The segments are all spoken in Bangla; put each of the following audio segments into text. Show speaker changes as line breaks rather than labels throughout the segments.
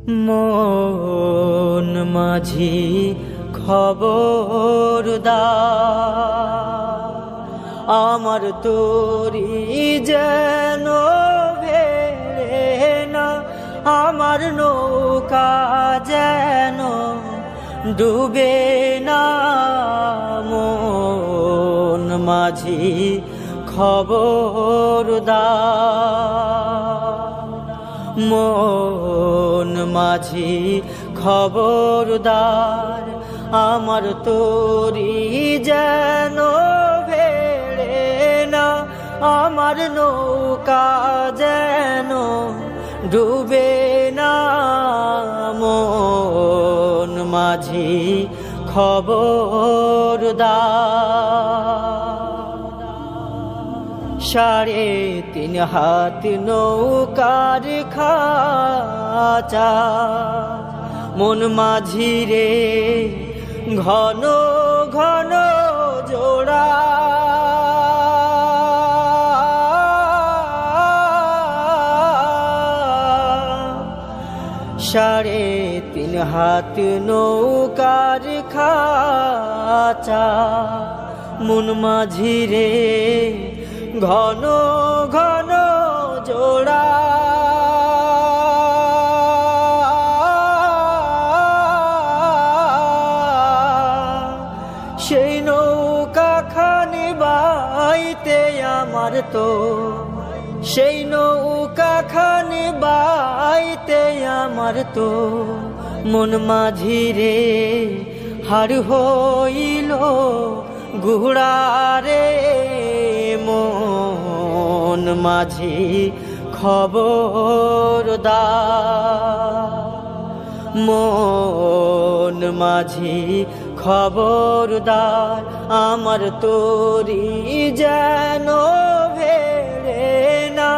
মন মাঝি খবরদার, আমার তোরি যেন ভেড়ে না, আমার নৌকা যেন ডুবে না। মন মাঝি খবরদার, মন মাঝি খবরদার, আমার তোরি যেন ভেড়ে না, আমার নৌকা যেন ডুবে না। মন মাঝি খবরদার, 3.5 হাত নৌকার খাঁচা, মন মাঝি রে ঘন ঘন জোড়া। 3.5 হাত নৌকার খাঁচা, মন মাঝি রে ঘন ঘন জোড়া। সেই নৌকা খানি বাইতে আমার তো, সেই নৌকা খানি বাইতে আমার তো, মন মাঝি রে হার হইল গুড়ারে। মন মাঝি খবরদার, মন মাঝি খবরদার, আমার তোরি যেন ভেড়ে না,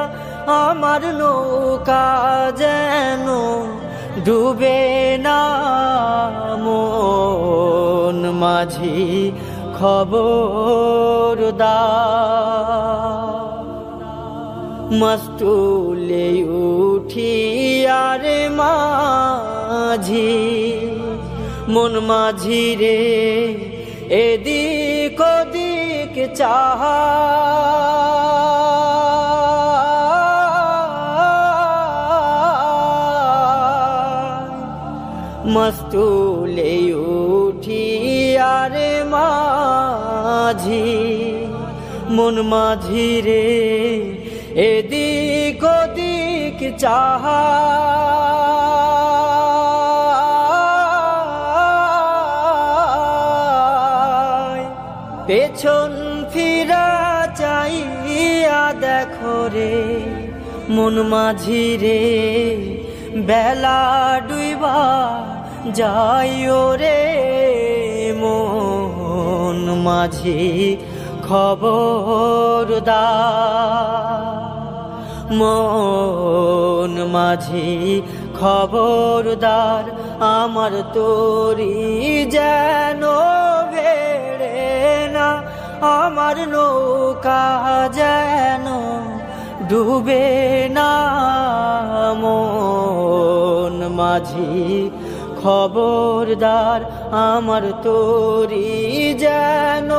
আমার নৌকা যেন ডুবে না। মন মাঝি খবরদার, মস্তুলে উঠি আরে মাঝি, মন মাঝি রে এদিক ওদিক চাহা। মস্তুলে উঠি আরে মাঝি, মন মাঝি রে এদিক ওদিক চাহা। পেছন ফিরা চাইয়া দেখো রে মন মাঝি রে, বেলা ডুইবা যাইও রে। মন মাঝি খবরদার, মন মাঝি খবরদার, আমার তোরি যেন ভেড়ে না, আমার নৌকা যেন ডুবে না। মন মাঝি খবরদার, আমার তোরি যেন